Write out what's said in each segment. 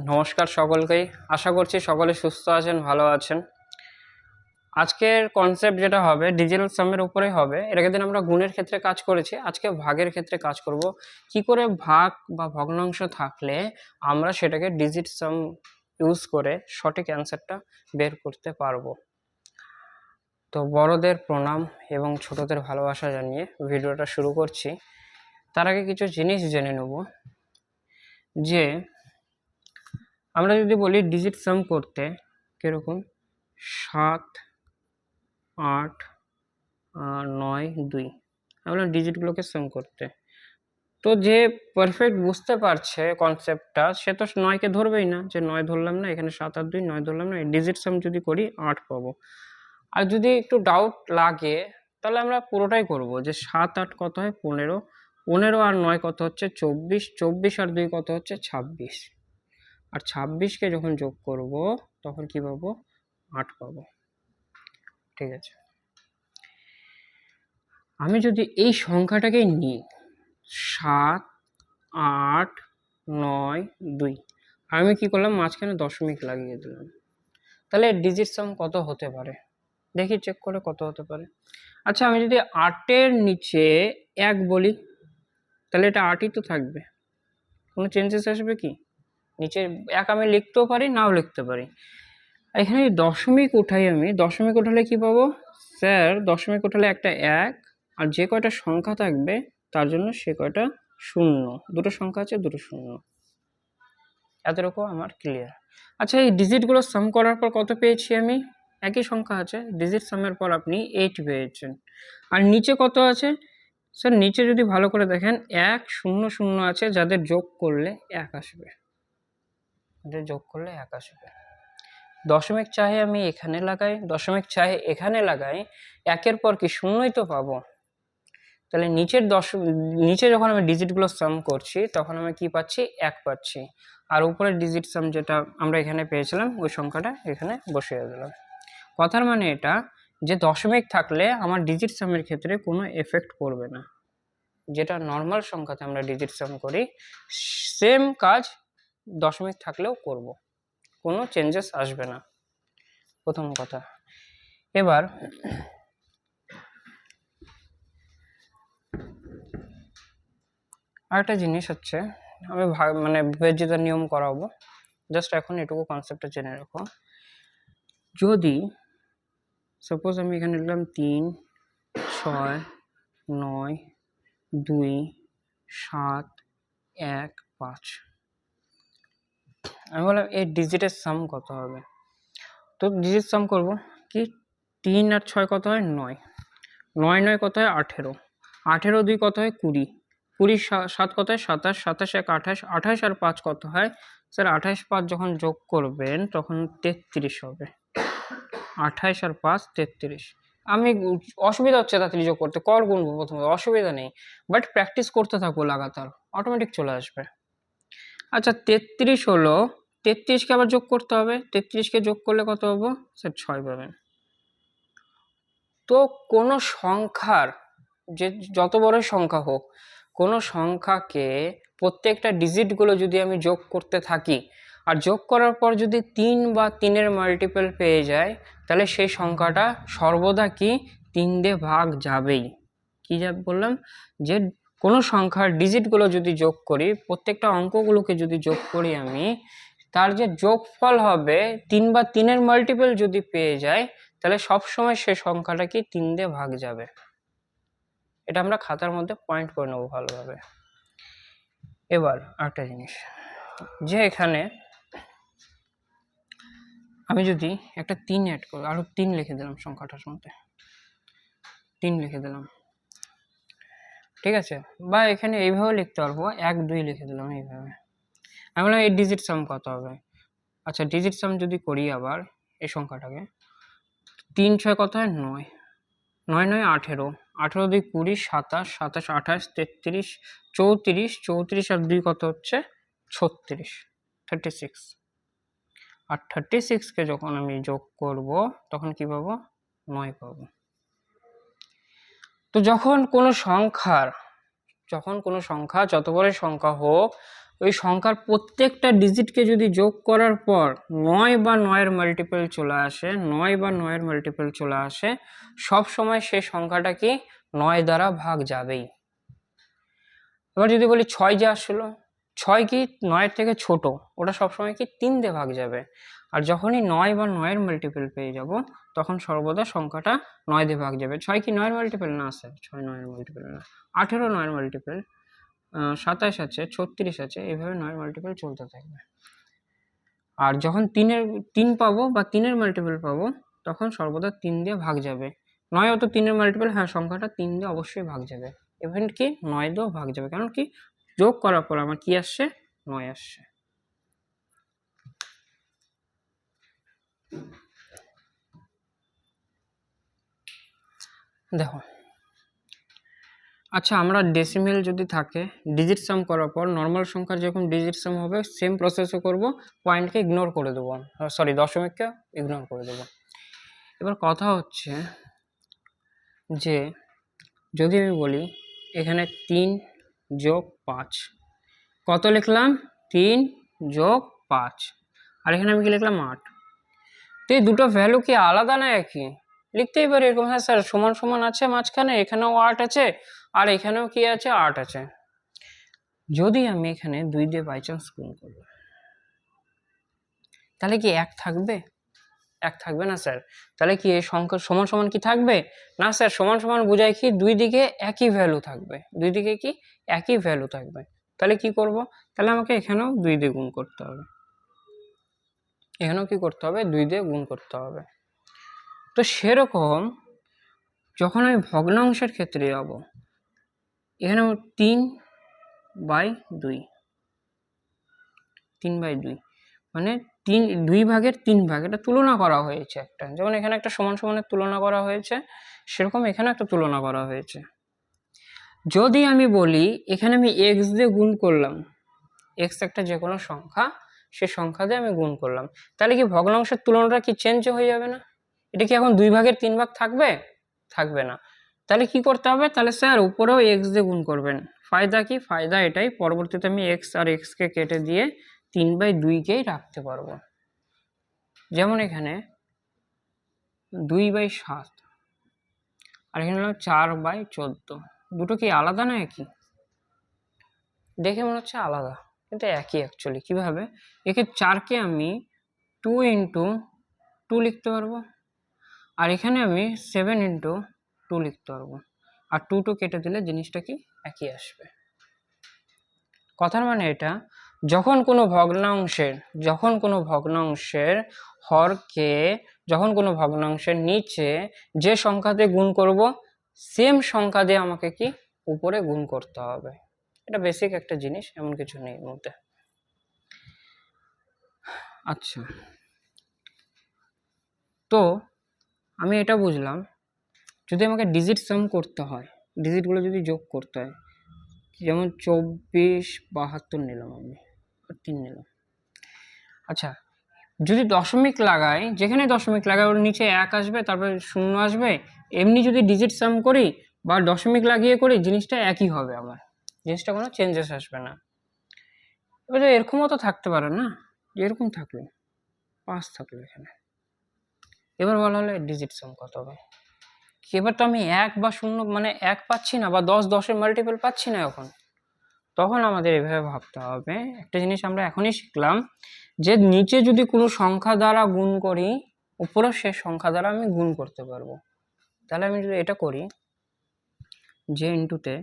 নমস্কার সকলকেই। আশা করছি সকলে সুস্থ আছেন, ভালো আছেন। আজকের কনসেপ্ট যেটা হবে ডিজিটাল সামের উপরেই হবে। এর আগের দিন আমরা গুণের ক্ষেত্রে কাজ করেছি, আজকে ভাগের ক্ষেত্রে কাজ করব। কি করে ভাগ বা ভগ্নাংশ থাকলে আমরা সেটাকে ডিজিট সাম ইউজ করে সঠিক অ্যান্সারটা বের করতে পারবো। তো বড়দের প্রণাম এবং ছোটদের ভালোবাসা জানিয়ে ভিডিওটা শুরু করছি। তার আগে কিছু জিনিস জেনে নেব যে আমরা যদি বলি ডিজিট সাম করতে কিরকম 7, 8, 9, 2 আমরা ডিজিটগুলোকে সাম করতে, তো যে পারফেক্ট বুঝতে পারছে কনসেপ্টটা সে তো 9কে ধরবেই না, যে 9 ধরলাম না, এখানে 7 আর 2 9 ধরলাম না, ডিজিট সাম যদি করি 8 পাবো। আর যদি একটু ডাউট লাগে তাহলে আমরা পুরোটাই করব, যে 7 8 কত হয় 15, 15 আর 9 কত হচ্ছে 24, 24 আর 2 কত হচ্ছে 26, আর 26কে যখন যোগ করব তখন কি পাবো 8 পাবো। ঠিক আছে, আমি যদি এই সংখ্যাটাকে নিই 7, 8, 9, 2, আমি কি করলাম মাঝখানে দশমিক লাগিয়ে দিলাম, তাহলে ডিজিট সাম কত হতে পারে দেখি চেক করে কত হতে পারে। আচ্ছা, আমি যদি 8-এর নিচে 1 বলি তাহলে এটা 8ই তো থাকবে, কোনো চেঞ্জেস আসবে কি? নিচে 1 আমি লিখতেও পারি, নাও লিখতে পারি। এখানে দশমিক উঠাই, আমি দশমিক উঠালে কি পাবো স্যার? দশমিক উঠালে একটা 1, আর যে কয়টা সংখ্যা থাকবে তার জন্য সে কয়টা শূন্য, দুটো সংখ্যা আছে দুটো শূন্য। এতটুকু আমার ক্লিয়ার। আচ্ছা, এই ডিজিটগুলো সাম করার পর কত পেয়েছি আমি? একই সংখ্যা আছে, ডিজিট সামের পর আপনি 8 পেয়েছেন। আর নিচে কত আছে স্যার? নিচে যদি ভালো করে দেখেন 1 0 0 আছে, যাদের যোগ করলে 1 আসবে, যাদের যোগ করলে 1 আসবে। দশমিক চাহে আমি এখানে লাগাই, দশমিক চাহে এখানে লাগাই, 1-এর পর কি শূন্যই তো পাবো। তাহলে নিচে যখন আমি ডিজিটগুলো সাম করছি তখন আমি কি পাচ্ছি? 1 পাচ্ছি। আর উপরের ডিজিট সাম যেটা আমরা এখানে পেয়েছিলাম ওই সংখ্যাটা এখানে বসিয়ে দিলাম। কথার মানে এটা যে দশমিক থাকলে আমার ডিজিট সামের ক্ষেত্রে কোনো এফেক্ট পড়বে না। যেটা নর্মাল সংখ্যাতে আমরা ডিজিট সাম করি সেম কাজ দশমিক থাকলেও করব, কোনো চেঞ্জেস আসবে না, প্রথম কথা। এবার আরেকটা জিনিস হচ্ছে, আমি মানে বেজ্জিতার নিয়ম করাবো, জাস্ট এখন এটুকু কনসেপ্টটা জেনে রাখো। যদি সাপোজ আমি এখানে লিখলাম 3, 6, 9, 2, 7, 1, 5, আমি বললাম এই ডিজিটের সাম কত হবে? তো ডিজিট সাম করব কি, 3 আর 6 কত হয় 9, 9 9 কত হয় 18, 18 2 কত হয় 20, 20 7 কত হয় 27, 27 1 28, 28 আর 5 কত হয় স্যার? 28 5 যখন যোগ করবেন তখন 33 হবে। 28 আর 5 33। আমি অসুবিধা হচ্ছে তাড়াতাড়ি যোগ করতে, কর গুনবো প্রথমে, অসুবিধা নেই, বাট প্র্যাকটিস করতে থাকবো লাগাতার, অটোমেটিক চলে আসবে। আচ্ছা, 33 হলো, 33কে আবার যোগ করতে হবে, 33কে যোগ করলে কত হবো স্যার? 6 পাবেন। তো কোনো সংখ্যার, যে যত বড় সংখ্যা হোক, কোনো সংখ্যাকে প্রত্যেকটা ডিজিটগুলো যদি আমি যোগ করতে থাকি আর যোগ করার পর যদি 3 বা 3-এর মাল্টিপল পেয়ে যায় তাহলে সেই সংখ্যাটা সর্বদা কি 3 দিয়ে ভাগ যাবেই। কি যা বললাম, যে কোনো সংখ্যার ডিজিটগুলো যদি যোগ করি, প্রত্যেকটা অঙ্কগুলোকে যদি যোগ করি আমি, তার যে যোগফল হবে 3 বা 3-এর মাল্টিপল যদি পেয়ে যায় তাহলে সবসময় সে সংখ্যাটা কি 3 দিয়ে ভাগ যাবে। এটা আমরা খাতার মধ্যে পয়েন্ট করে নেবো ভালোভাবে। এবার আরেকটা জিনিস, যে এখানে আমি যদি একটা 3 অ্যাড করি, আরো 3 লিখে দিলাম সংখ্যাটার মধ্যে, 3 লিখে দিলাম, ঠিক আছে? বা এখানে এইভাবে লিখতে পারবো, 1 2 লিখে দিলাম এইভাবে। আমি বললাম এই ডিজিট সাম কত হবে? আচ্ছা, ডিজিট সাম যদি করি আবার এই সংখ্যাটাকে, 3 6 কত হয় 9, 9 9 18, 18 2 20, 27, 27 28, 33, 34, 34 আর 2 কত হচ্ছে 36, 36। আর 36কে যখন আমি যোগ করব তখন কি পাবো? 9 পাবো। তো যখন কোনো সংখ্যা যত বড় সংখ্যা হোক ওই সংখ্যার প্রত্যেকটা ডিজিটকে যদি যোগ করার পর 9 বা 9-এর মাল্টিপল চলে আসে, 9 বা 9-এর মাল্টিপল চলে আসে, সব সময় সেই সংখ্যাটা কি 9 দ্বারা ভাগ যাবেই। এবার যদি বলি 6 যে আসলো, 6 কি 9-এর থেকে ছোট, ওটা সবসময় কি 3 দিয়ে ভাগ যাবে। আর যখনই 9 বা 9-এর মাল্টিপল পেয়ে যাব, তখন সর্বদা সংখ্যাটা 9 দিয়ে ভাগ যাবে। 6 কি 9-এর মাল্টিপল না? স্যার 6 9-এর মাল্টিপল না। 18 9-এর মাল্টিপল, 27 আছে, 36 আছে, এইভাবে 9-এর মাল্টিপল চলতে থাকবে। আর যখন 3 পাবো বা 3-এর মাল্টিপল পাবো, তখন সর্বদা 3 দিয়ে ভাগ যাবে। 9 অত 3-এর মাল্টিপল, হ্যাঁ সংখ্যাটা 3 দিয়ে অবশ্যই ভাগ যাবে। ইভেন কি 9 দিয়েও ভাগ যাবে, কারণ কি যোগ করার পর আমার কি আসছে? 9 আসছে। দেখো, আচ্ছা আমরা ডেসিমেল যদি থাকে, ডিজিট সাম করার পর নর্মাল সংখ্যার যেরকম ডিজিট সাম হবে, সেম প্রসেসও করব, পয়েন্টকে ইগনোর করে দেবো, সরি দশমিককে ইগনোর করে দেবো। এবার কথা হচ্ছে যে যদি আমি বলি এখানে 3 যোগ 5, কত লিখলাম? 3 যোগ 5, আর এখানে আমি কি লিখলাম? 8। তো এই দুটো ভ্যালু কি আলাদা না একই? লিখতেই পারি এরকম, হ্যাঁ স্যার সমান সমান আছে মাঝখানে, এখানেও 8 আছে আর এখানেও কি আছে? 8 আছে। যদি আমি এখানে 2 দিয়ে বাই চান্স গুণ করব, তাহলে কি 1 থাকবে? 1 থাকবে না স্যার। তাহলে কি এই সংখ্যা সমান সমান কি থাকবে? না স্যার, সমান সমান বোঝায় কি দুই দিকে একই ভ্যালু থাকবে, দুই দিকে কি একই ভ্যালু থাকবে। তাহলে কি করব? তাহলে আমাকে এখানেও 2 দিয়ে গুণ করতে হবে, এখানেও কি করতে হবে? 2 দিয়ে গুণ করতে হবে। তো সেরকম যখন আমি ভগ্নাংশের ক্ষেত্রে যাব, এখানে 3/2, 3/2 মানে 2 ভাগের 3 ভাগ, এটা তুলনা করা হয়েছে একটা, যেমন এখানে একটা সমান সমানের তুলনা করা হয়েছে, সেরকম এখানে একটা তুলনা করা হয়েছে। যদি আমি বলি এখানে আমি x দিয়ে গুণ করলাম, x একটা যে কোনো সংখ্যা, সে সংখ্যা দিয়ে আমি গুণ করলাম, তাহলে কি ভগ্নাংশের তুলনাটা কি চেঞ্জ হয়ে যাবে না? এটা কি এখন 2 ভাগের 3 ভাগ থাকবে? থাকবে না। তাহলে কি করতে হবে? তাহলে স্যার উপরেও x দিয়ে গুণ করবেন। ফায়দা কি? ফায়দা এটাই, পরবর্তীতে আমি x আর x কে কেটে দিয়ে 3/2কেই রাখতে পারবো। যেমন এখানে 2/7 আর এখানে হলো 4/14, দুটো কি আলাদা না একই? দেখে মনে হচ্ছে আলাদা, কিন্তু একই অ্যাকচুয়ালি। কিভাবে? একে 4কে আমি 2 × 2 লিখতে পারবো, আর এখানে আমি 7 × 2 লিখতে পারবো, আর 2 কেটে দিলে জিনিসটা কি একই আসবে। কথার মানে এটা, যখন কোনো ভগ্নাংশের হরকে, যখন কোনো ভগ্নাংশের নিচে যে সংখ্যা দিয়ে গুণ করব, সেম সংখ্যা দিয়ে আমাকে কি উপরে গুণ করতে হবে। এটা বেসিক একটা জিনিস, এমন কিছু নেই এর মধ্যে। আচ্ছা, তো আমি এটা বুঝলাম, যদি আমাকে ডিজিট সাম করতে হয়, ডিজিটগুলো যদি যোগ করতে হয়, যেমন 24 72 নিলাম আমি, আর 3 নিলাম। আচ্ছা, যদি দশমিক লাগাই, যেখানে দশমিক লাগাই ওর নিচে 1 আসবে, তারপরে 0 আসবে, এমনি যদি ডিজিট সাম করি বা দশমিক লাগিয়ে করি, জিনিসটা একই হবে, আমার জিনিসটা কোনো চেঞ্জেস আসবে না। এবার এরকমও তো থাকতে পারে না, এরকম থাকলো 5 থাকলো এখানে, এবার বলা হলো ডিজিট সাম কত হবে? এবার তো আমি 1 বা 0 মানে 1 পাচ্ছি না, বা 10 10-এর মাল্টিপল পাচ্ছি না এখন, তখন আমাদের এভাবে ভাবতে হবে। একটা জিনিস আমরা এখনই শিখলাম, যে নিচে যদি কোনো সংখ্যা দ্বারা গুণ করি, উপরেও সে সংখ্যা দ্বারা আমি গুণ করতে পারবো। তাহলে আমি যদি এটা করি, যে ইনটুতে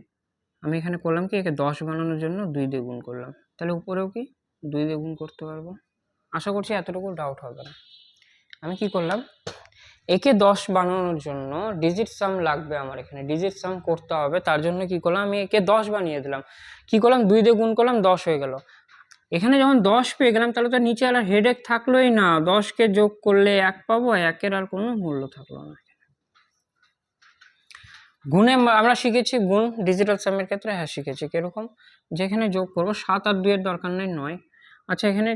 আমি এখানে করলাম কি, একে 10 বানানোর জন্য 2 দিয়ে গুণ করলাম, তাহলে উপরেও কি 2 দিয়ে গুণ করতে পারবো। আশা করছি এতটুকু ডাউট হবে না। আমি কি করলাম, একে 10 বানানোর জন্য ডিজিট সাম লাগবে, আমার এখানে ডিজিট সাম করতে হবে, তার জন্য কি করলাম, আমি একে 10 বানিয়ে দিলাম। কি করলাম, 2 দিয়ে গুণ করলাম, 10 হয়ে গেল। এখানে যখন 10 পেয়ে গেলাম, তাহলে তো নিচে আর হেডেক থাকলোই না, 10কে যোগ করলে 1 পাবো, 1-এর আর কোনো মূল্য থাকলো না। গুণে আমরা শিখেছি, গুণ ডিজিটাল সামের ক্ষেত্রে হ্যাঁ শিখেছি, কিরকম, যেখানে যোগ করবো 7 আর 2 এর দরকার নেই, 9। আচ্ছা, এখানে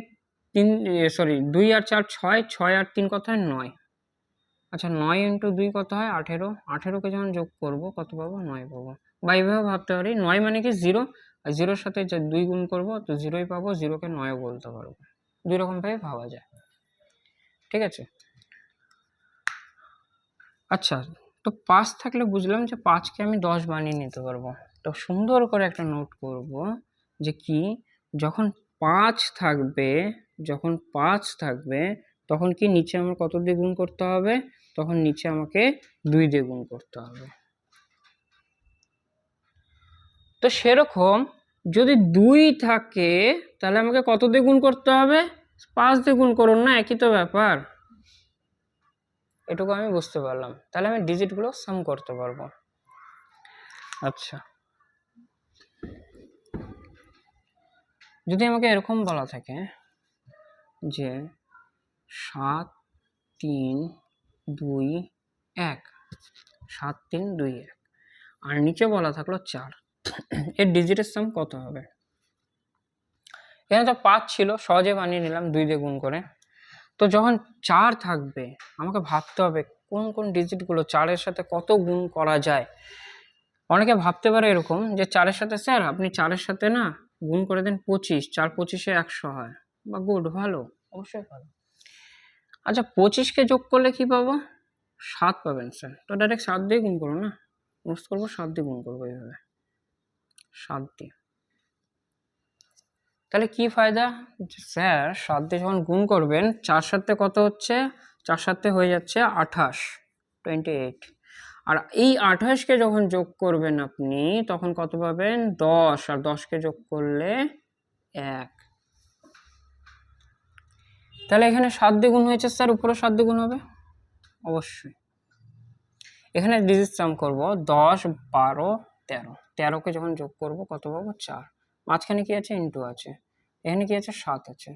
2 আর 4 6, 6 আর 3 কত হয়? 9। আচ্ছা, 9 × 2 কত হয়? 18। 18কে যখন যোগ করব কত পাবো? 9 পাবো। বা এইভাবে ভাবতে পারি, 9 মানে কি 0, আর জিরোর সাথে যে 2 গুণ করবো তো 0ই পাবো, 0কে 9ও বলতে পারবো। 2 রকমভাবে ভাবা যায়, ঠিক আছে। আচ্ছা, তো 5 থাকলে বুঝলাম যে 5কে আমি 10 বানিয়ে নিতে পারবো। তো সুন্দর করে একটা নোট করব যে কি, যখন 5 থাকবে, যখন 5 থাকবে তখন কি নিচে আমার কত দিয়ে গুণ করতে হবে? তখন নিচে আমাকে 2 দিয়ে গুণ করতে হবে। তো সেরকম যদি 2 থাকে তাহলে আমাকে কত দিয়ে গুণ করতে হবে? 5 দিয়ে গুণ করুন না, একই তো ব্যাপার। এটুকু আমি বুঝতে পারলাম, তাহলে আমি ডিজিটগুলো সাম করতে পারবো। আচ্ছা, যদি আমাকে এরকম বলা থাকে যে 7 3 2 1, 7 3 2 1, আর নিচে বলা থাকলো 4, এর ডিজিটের সাম কত হবে? এখানে তো 5 ছিল, সহজে বানিয়ে নিলাম 2 দিয়ে গুণ করে। তো যখন 4 থাকবে আমাকে ভাবতে হবে কোন কোন ডিজিটগুলো 4-এর সাথে কত গুণ করা যায়। অনেকে ভাবতে পারে এরকম যে 4-এর সাথে স্যার আপনি 4-এর সাথে না গুণ করে দেন 25, 4 25-এ 100 হয়, বা গুড, ভালো, অবশ্যই ভালো। আচ্ছা, 25কে যোগ করলে কি পাবো? 7 পাবেন স্যার। তো ডাইরেক্ট 7 দিয়ে গুণ করো না, নোটস করবো 7 দিয়ে গুণ করবো, এইভাবে 7 দিয়ে। তাহলে কি ফায়দা? স্যার 7 দিয়ে যখন গুণ করবেন 4 সাথে কত হচ্ছে? 4 সাথে হয়ে যাচ্ছে 28, 28। আর এই 28কে যখন যোগ করবেন আপনি তখন কত পাবেন? 10, আর 10কে যোগ করলে 1। তাহলে এখানে 7 দিয়ে গুণ হয়েছে স্যার, উপরে 7 দিয়ে গুণ হবে অবশ্যই। এখানে ডিজিট সাম করব 10 12 13, 13কে যখন যোগ করব কত পাবো? 4। মাঝখানে কি আছে? ইন্টু আছে। এখানে কি আছে? 7 আছে।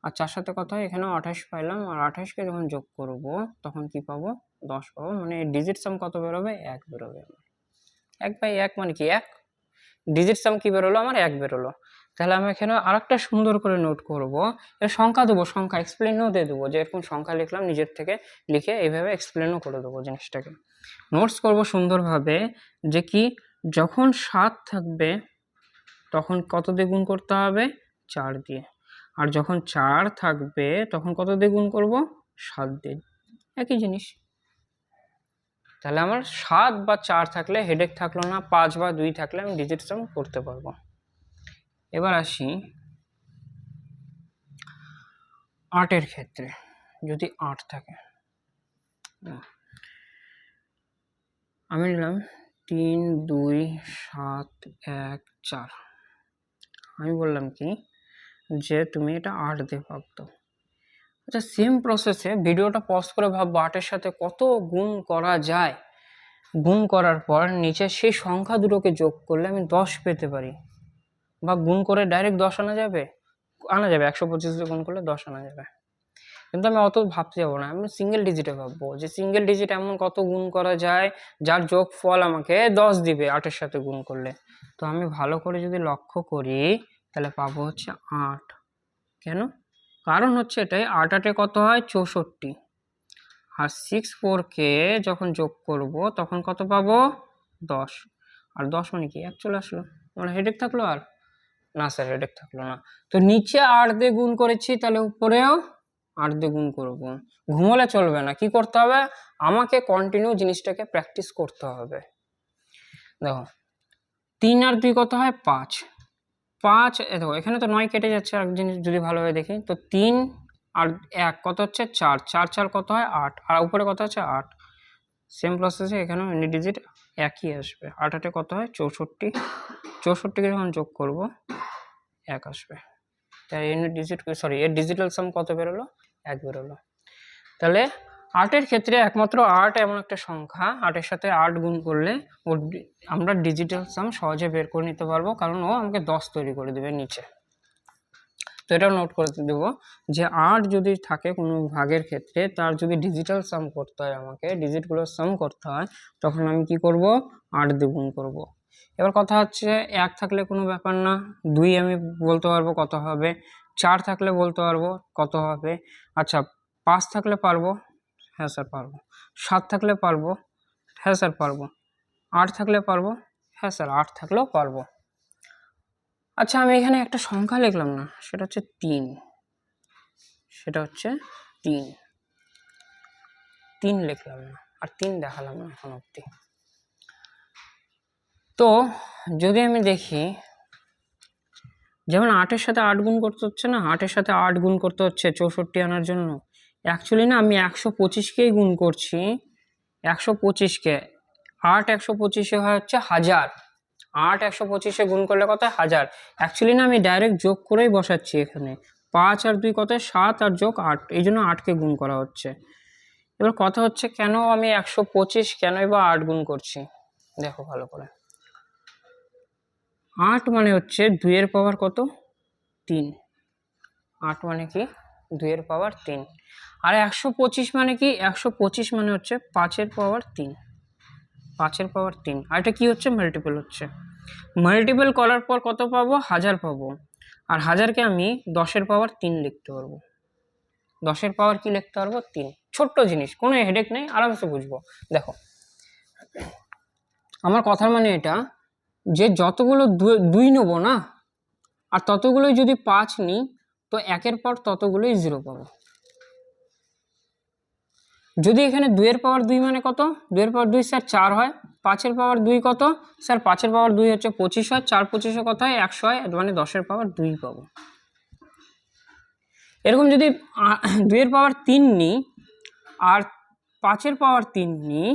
আর 4 সাথে কত হয়? এখানেও 28 পাইলাম, আর 28কে যখন যোগ করব তখন কি পাবো? 10 পাবো। মানে ডিজিট সাম কত বেরোবে? 1 বেরোবে। 1/1 মানে কি 1। ডিজিট সাম কি বেরোলো? আমার 1 বেরোলো। তাহলে আমি এখানে আরেকটা সুন্দর করে নোট করব, এর সংখ্যা দেবো, সংখ্যা এক্সপ্লেনও দিয়ে দেবো, যে এরকম সংখ্যা লিখলাম, নিজের থেকে লিখে এইভাবে এক্সপ্লেনও করে দেবো জিনিসটাকে। নোটস করব সুন্দরভাবে যে কি, যখন 7 থাকবে তখন কত দিয়ে গুণ করতে হবে? 4 দিয়ে। আর যখন 4 থাকবে তখন কত দিয়ে গুণ করব? 7 দিয়ে। একই জিনিস। তাহলে আমার 7 বা 4 থাকলে হেডেক থাকলো না, 5 বা 2 থাকলে আমি ডিজিট সাম করতে পারবো। এবার আসি 8-এর ক্ষেত্রে। যদি 8 থাকে, আমি নিলাম 3 2 7 1 4। আমি বললাম কি যে তুমি এটা 8 দিয়ে ভাগ দাও। আচ্ছা, সেম প্রসেসে ভিডিওটা পজ করে ভাববো 8-এর সাথে কত গুণ করা যায়। গুণ করার পর নিচে সেই সংখ্যা দুটোকে যোগ করলে আমি 10 পেতে পারি, বা গুণ করে ডাইরেক্ট 10 আনা যাবে, 125 দিয়ে গুণ করলে 10 আনা যাবে। কিন্তু আমি অত ভাবতে যাবো না, আমি সিঙ্গেল ডিজিটে ভাববো যে সিঙ্গেল ডিজিট এমন কত গুণ করা যায় যার যোগফল আমাকে 10 দিবে 8-এর সাথে গুণ করলে। তো আমি ভালো করে যদি লক্ষ্য করি তাহলে পাবো হচ্ছে 8। কেন? কারণ হচ্ছে এটাই, 8 8-এ কত হয়? 64। আর 6 4কে যখন যোগ করব তখন কত পাবো? 10। আর 10 মানে কি 1 চলে আসলো। মানে হেডেক থাকলো? আর না স্যার, হেডেক থাকলো না। তো নিচে 8 দিয়ে গুণ করেছি, তাহলে উপরেও 8 দিয়ে গুণ করবো। ঘুমোলে চলবে না, কি করতে হবে? আমাকে কন্টিনিউ জিনিসটাকে প্র্যাকটিস করতে হবে। দেখো 3 আর 2 কত হয়? 5। 5, দেখো এখানে তো 9 কেটে যাচ্ছে, আর জিনিস যদি ভালোভাবে দেখি তো 3 আর 1 কত হচ্ছে? 4, 4 4 কত হয়? 8, আর উপরে কত আছে? 8। সেম প্রসেসে এখানেও ইউনিট ডিজিট একই আসবে। 8 8-এ কত হয়? 64। 64কে যখন যোগ করব 1 আসবে। তাই ইউনিট ডিজিট, সরি, এর ডিজিটাল সাম কত বেরোলো? 1 বেরোলো। তাহলে 8-এর ক্ষেত্রে একমাত্র 8 এমন একটা সংখ্যা, 8-এর সাথে 8 গুণ করলে আমরা ডিজিটাল সাম সহজে বের করে নিতে পারবো, কারণ ও আমাকে 10 তৈরি করে দেবে নিচে। তো এটাও নোট করে দেবো যে 8 যদি থাকে কোনো ভাগের ক্ষেত্রে, তার যদি ডিজিটাল সাম করতে হয়, আমাকে ডিজিটগুলোর সাম করতে হয়, তখন আমি কি করব? 8 দিয়ে গুণ করব। এবার কথা হচ্ছে 1 থাকলে কোনো ব্যাপার না, 2 আমি বলতে পারবো কত হবে, 4 থাকলে বলতে পারবো কত হবে। আচ্ছা, 5 থাকলে পারবো? হ্যাঁ স্যার পারবো। 7 থাকলে পারবো? হ্যাঁ স্যার পারবো। 8 থাকলে পারবো? হ্যাঁ স্যার 8 থাকলেও পারবো। আচ্ছা, আমি এখানে একটা সংখ্যা লিখলাম না, সেটা হচ্ছে 3, সেটা হচ্ছে 3 3 লিখলাম না, আর 3 দেখালাম না এখন অবধি। তো যদি আমি দেখি, যেমন 8-এর সাথে 8 গুণ করতে হচ্ছে না, 8-এর সাথে 8 গুণ করতে হচ্ছে 64 আনার জন্য। অ্যাকচুয়ালি না, আমি 125কেই গুণ করছি, 125কে। 8 125-এ হয় হচ্ছে 1000, 8 125-এ গুণ করলে কত হয়? 1000। অ্যাকচুয়ালি না, আমি ডাইরেক্ট যোগ করেই বসাচ্ছি এখানে। 5 আর 2 কত? 7 আর যোগ 8, এই জন্য 8কে গুণ করা হচ্ছে। এবার কথা হচ্ছে, কেন আমি 125 কেনই বা 8 গুণ করছি? দেখো ভালো করে। 8 মানে হচ্ছে 2 এর পাওয়ার কত? 3। 8 মানে কি? 2 এর পাওয়ার 3। আর 125 মানে কি? 125 মানে হচ্ছে 5 এর পাওয়ার 3। 5 এর পাওয়ার 3। আর এটা কি হচ্ছে? মাল্টিপল হচ্ছে। মাল্টিপল করার পর কত পাবো? 1000 পাবো। আর 1000কে আমি 10 এর পাওয়ার 3 লিখতে পারবো। 10 এর পাওয়ার কি লিখতে পারবো? 3। ছোট্ট জিনিস, কোনো হেডেক নেই, আরামসে বুঝবো। দেখো, আমার কথার মানে এটা যে যতগুলো 2 নেবো না, আর ততগুলোই যদি 5 নিই, তো 1-এর পর ততগুলোই 0 পাবো। যদি এখানে 2 এর পাওয়ার 2 মানে কত? 2 এর পাওয়ার 2 স্যার 4 হয়। 5 এর পাওয়ার 2 কত? স্যার 5 এর পাওয়ার 2 হচ্ছে 25 হয়। 4 25-এ কত হয়? 100 হয়। মানে 10 এর পাওয়ার 2 পাবো। এরকম যদি 2 এর পাওয়ার 3 নিই আর 5 এর পাওয়ার 3 নিই,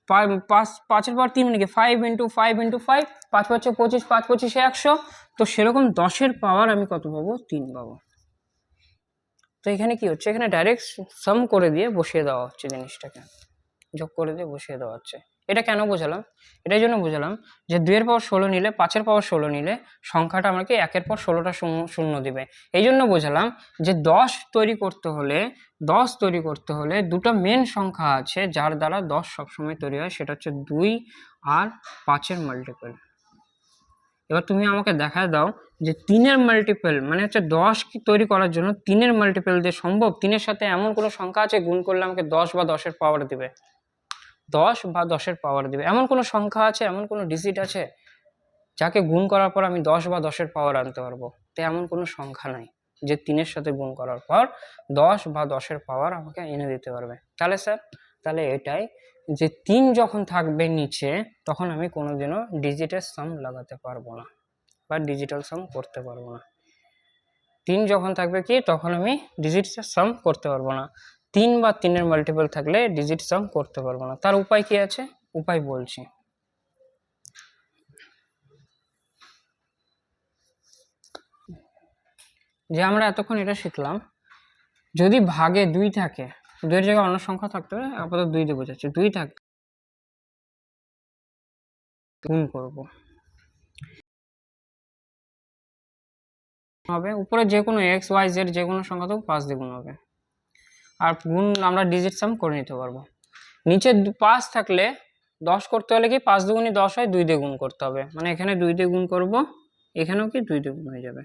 5 এর পাওয়ার 3 মানে কি? 5 ইন্টু 5 ইন্টু 5, 5 5 25, 5 25-এ 100। তো সেরকম 10 এর পাওয়ার আমি কত পাবো? 3 পাবো। তো এখানে কি হচ্ছে? এখানে ডাইরেক্ট সাম করে দিয়ে বসিয়ে দেওয়া হচ্ছে জিনিসটাকে, যোগ করে দিয়ে বসিয়ে দেওয়া হচ্ছে। এটা কেন বোঝালাম? এটার জন্য বোঝালাম যে 2 এর পাওয়ার 16 নিলে, 5 এর পাওয়ার 16 নিলে সংখ্যাটা আমাকে 1 এর পর 16টা শূন্য দিবে। এই জন্য বোঝালাম যে 10 তৈরি করতে হলে দুটো মেন সংখ্যা আছে যার দ্বারা 10 সবসময় তৈরি হয়, সেটা হচ্ছে 2 আর 5 এর মাল্টিপল। এবার তুমি আমাকে দেখায় দাও যে 3 এর মাল্টিপল মানে হচ্ছে 10 কি তৈরি করার জন্য 3 এর মাল্টিপল দিয়ে সম্ভব? 3 এর সাথে এমন কোনো সংখ্যা আছে গুণ করলে আমাকে 10 বা 10 এর পাওয়ার দিবে? 10 বা 10 এর পাওয়ার দিবে এমন কোনো সংখ্যা আছে, এমন কোনো ডিজিট আছে যাকে গুণ করার পর আমি 10 বা 10 এর পাওয়ার আনতে পারবো? তো এমন কোনো সংখ্যা নাই যে 3 এর সাথে গুণ করার পর 10 বা 10 এর পাওয়ার আমাকে এনে দিতে পারবে। তাহলে স্যার, তাহলে এটাই যে 3 যখন থাকবে নিচে, তখন আমি কোনোদিনও ডিজিটের সাম লাগাতে পারবো না বা ডিজিটাল সাম করতে পারবো না। 3 যখন থাকবে কি, তখন আমি ডিজিটের সাম করতে পারবো না। 3 বা 3 এর মাল্টিপল থাকলে ডিজিট সাম করতে পারবো না। তার উপায় কি আছে? উপায় বলছি। যে আমরা এতক্ষণ এটা শিখলাম, যদি ভাগে 2 থাকে, 2 এর জায়গায় অন্য সংখ্যা থাকতে পারে, আপাতত 2 দিয়ে বোঝাচ্ছি, 2 থাকে গুণ করব হবে উপরে যে কোনো x y z যে কোনো সংখ্যা তো 5 দিয়ে গুণ হবে, আর গুণ আমরা ডিজিট সাম করে নিতে পারবো। নিচে 5 থাকলে 10 করতে হলে কি 5 দুগুণে 10 হয়, 2 দিয়ে গুণ করতে হবে। মানে এখানে 2 দিয়ে গুণ করব, এখানেও কি 2 দিয়ে গুণ হয়ে যাবে।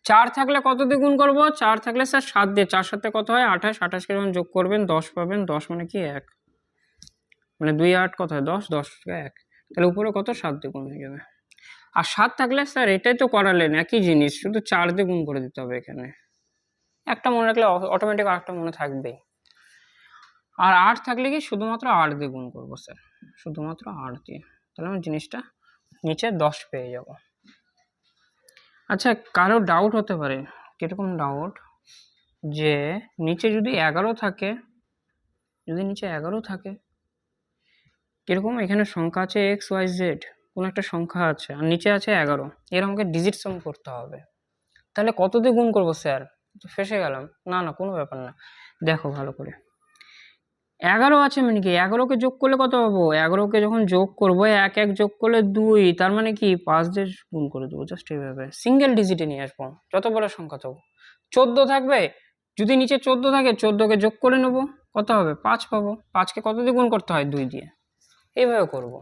4 থাকলে কত দিয়ে গুণ করব? 4 থাকলে স্যার 7 দিয়ে। 4 সাথে কত হয়? 28। 28 কে যখন যোগ করবেন 10 পাবেন। 10 মানে কি 1, মানে 2 8 কত হয়? 10, 10 কে 1, তাহলে উপরে কত? 7 দিয়ে গুণ হয়ে যাবে। আর 7 থাকলে স্যার এটাই তো করালেন, একই জিনিস, শুধু 4 দিয়ে গুণ করে দিতে হবে। এখানে একটা মনে রাখলে অটোমেটিক আরেকটা মনে থাকবেই। আর 8 থাকলে কি শুধুমাত্র 8 দিয়ে গুণ করবো স্যার, শুধুমাত্র 8 দিয়ে। তাহলে আমি জিনিসটা নিচে 10 পেয়ে যাব। আচ্ছা, কারো ডাউট হতে পারে, কিরকম ডাউট? যে নিচে যদি 11 থাকে, যদি নিচে 11 থাকে, কিরকম? এখানে সংখ্যা আছে এক্স ওয়াই জেড, কোনো একটা সংখ্যা আছে আর নিচে আছে 11, এর আমাকে ডিজিট সাম করতে হবে। তাহলে কত দিয়ে গুণ করবো স্যার? তো ফেসে গেলাম। না না, কোনো ব্যাপার না, দেখো ভালো করে। 11 আছে মানে কি, 11কে যোগ করলে কত পাবো? 11কে যখন যোগ করবো, 1 1 যোগ করলে 2, তার মানে কি 5 দিয়ে গুণ করে দেবো, জাস্ট এইভাবে সিঙ্গেল ডিজিটে নিয়ে আসবো, যত বড় সংখ্যা তো। 14 থাকবে, যদি নিচে 14 থাকে 14কে যোগ করে নেবো, কত হবে? 5 পাবো। 5কে কত দিয়ে গুণ করতে হয়? 2 দিয়ে। এইভাবে করব,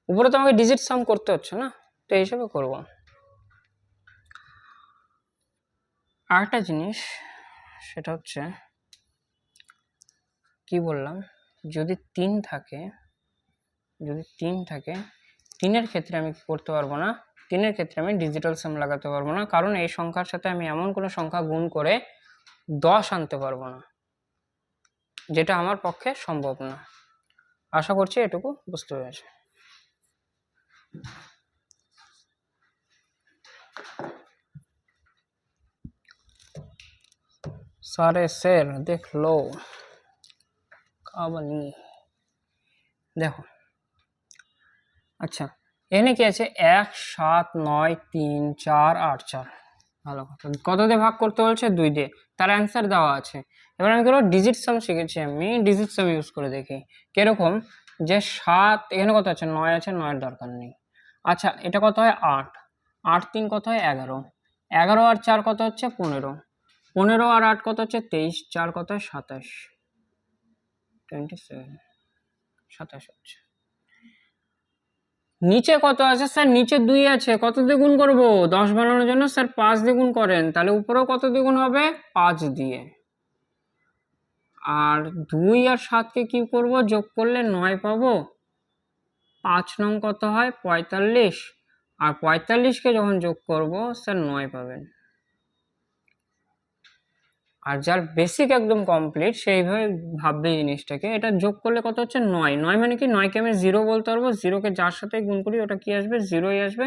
উপরে তো আমাকে ডিজিট সাম করতে হচ্ছে না, তো এই হিসাবে করবো। আরেকটা জিনিস, সেটা হচ্ছে কি বললাম, যদি 3 থাকে, 3 এর ক্ষেত্রে আমি কি করতে পারবো না? 3-এর ক্ষেত্রে আমি ডিজিটাল সাম লাগাতে পারবো না, কারণ এই সংখ্যার সাথে আমি এমন কোনো সংখ্যা গুণ করে 10 আনতে পারবো না, যেটা আমার পক্ষে সম্ভব না। আশা করছি এটুকু বুঝতে পেরেছে। सारे शेर देख लो কাবানি। দেখো আচ্ছা, এখানে কি আছে 1 7 9 3 4 8 4। ভালো কথা, কত দিয়ে ভাগ করতে বলছে? 2 দিয়ে, তার অ্যান্সার দেওয়া আছে। এবার আমি কোনো ডিজিট সাম শিখেছি, আমি ডিজিট সাম ইউজ করে দেখি কিরকম। যে 7 এখানে কত আছে? 9 আছে, 9 এর দরকার নেই। আচ্ছা এটা কত হয়? 8 8 3 কত হয়? 11 11 আর 4 কত হচ্ছে? 15 15 আর 8 কত হচ্ছে? 23 4 কত হয়? 27 27 27 হচ্ছে। নিচে কত আছে স্যার? নিচে 2 আছে, কত দিয়ে গুণ করবো? 10 বানানোর জন্য স্যার 5 দিয়ে গুণ করেন, তাহলে উপরেও কত দিয়ে গুণ হবে? 5 দিয়ে। আর 2 আর 7কে কি করব? যোগ করলে 9 পাবো। 5 নং কত হয়? 45। আর 45কে যখন যোগ করব স্যার 9 পাবেন। আর যার বেসিক একদম কমপ্লিট সেইভাবে ভাববে জিনিসটাকে, এটা যোগ করলে কত হচ্ছে? 9 9 মানে কি? 9কে আমি 0 বলতে পারবো, 0কে যার সাথে গুণ করি ওটা কি আসবে? 0ই আসবে।